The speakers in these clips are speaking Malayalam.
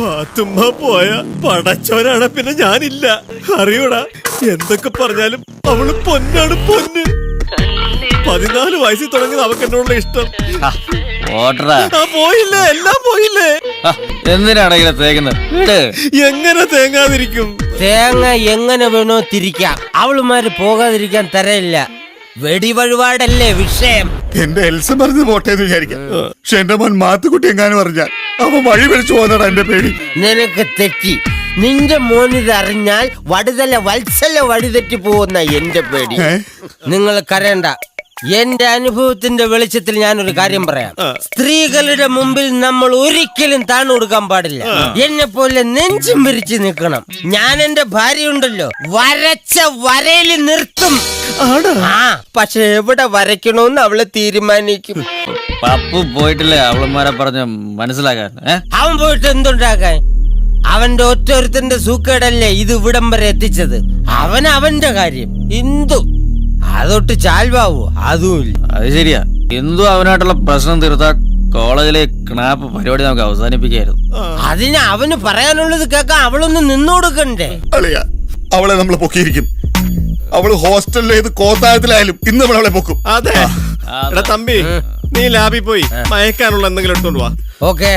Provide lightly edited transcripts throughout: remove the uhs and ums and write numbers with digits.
പാത്തുമ്മ പോയ പടച്ചോനാണ്, പിന്നെ ഞാനില്ല. അറിയൂടാ, എന്തൊക്കെ പറഞ്ഞാലും അവള് പൊന്നാണ്, പൊന്ന്. 14 വയസ്സിൽ തുടങ്ങിയത് അവക്ക് എന്നോടുള്ള ഇഷ്ടം. പോയില്ലേ, എല്ലാം പോയില്ലേ. എന്തിനാണ് ഇങ്ങനെ തേക്കുന്നത്? എങ്ങനെ തേങ്ങാതിരിക്കും? തേങ്ങ എങ്ങനെ വേണോ തിരിക്കാം. അവളുമാര് പോകാതിരിക്കാൻ തരയില്ല. വെടിവഴിപാടല്ലേ വിഷയം. എന്റെ എൽസ പറഞ്ഞത് പോട്ടേന്ന് വിചാരിക്കാം. പക്ഷെ എന്റെ മോൻ മാത്തുക്കുട്ടി എങ്ങാനും പറഞ്ഞാൽ അവൻ വഴി പിടിച്ചു പോകുന്നതാണ് എന്റെ പേടി. നിനക്ക് തെറ്റി. നിന്റെ മോനിതറിഞ്ഞാൽ വടുതല വത്സല വഴിതെറ്റി പോകുന്ന എന്റെ പേടി. നിങ്ങൾ കരയണ്ട. എന്റെ അനുഭവത്തിന്റെ വെളിച്ചത്തിൽ ഞാനൊരു കാര്യം പറയാം. സ്ത്രീകളുടെ മുമ്പിൽ നമ്മൾ ഒരിക്കലും താണു കൊടുക്കാൻ പാടില്ല. എന്നെ പോലെ നെഞ്ചും വിരിച്ച് നിൽക്കണം. ഞാൻ എന്റെ ഭാര്യ ഉണ്ടല്ലോ, വരച്ച വരയിൽ നിർത്തും. പക്ഷെ എവിടെ വരയ്ക്കണോന്ന് അവളെ തീരുമാനിക്കും. പപ്പു പോയിട്ടില്ലേ അവളന്മാരെ പറഞ്ഞ് മനസ്സിലാക്കാൻ? അവൻ പോയിട്ട് എന്തുണ്ടാക്കാൻ? അവന്റെ ഒറ്റൊരുത്തന്റെ സൂക്കേടല്ലേ ഇത് ഇവിടം വരെ എത്തിച്ചത്. അവന്റെ കാര്യം ഇന്ദു അതൊട്ട് ചാൽവാവോ? അതുമില്ല. അത് ശരിയാ. ഇന്ദു അവനായിട്ടുള്ള പ്രശ്നം തീർത്താ കോളേജിലെ ക്നാപ്പ് പരിപാടി നമുക്ക് അവസാനിപ്പിക്കായിരുന്നു. അതിന് അവന് പറയാനുള്ളത് കേൾക്കാൻ അവളൊന്ന് നിന്നുകൊടുക്കണ്ടേ? അളിയാ, അവളെ നമ്മൾ പൊക്കിയിരിക്കും. അവള് ഹോസ്റ്റലിൽ ഏത് കോത്തായത്തിലായാലും ഇന്ന് നമ്മൾ അവളെ പൊക്കും. അതെ. എടാ തമ്പി, നീ ലാബിൽ പോയി മയക്കാനുള്ള എന്തെങ്കിലും എടുത്തോണ്ട് വാ. ഓക്കെ,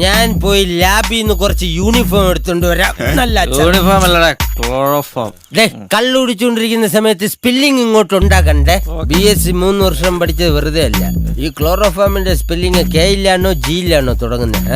ഞാൻ പോയി ലാബിന്ന് കുറച്ച് യൂണിഫോം എടുത്തോണ്ട് വരാം. നല്ല യൂണിഫോം അല്ലടാ, ക്ലോറോഫോം. കള്ളുടിച്ചോണ്ടിരിക്കുന്ന സമയത്ത് സ്പെല്ലിംഗ് ഇങ്ങോട്ട് ഉണ്ടാക്കണ്ടേ. BSc 3 വർഷം പഠിച്ചത് വെറുതെ അല്ല. ഈ ക്ലോറോഫോമിന്റെ സ്പെല്ലിംഗ് K യിലാണോ G യിലാണോ തുടങ്ങുന്നത്?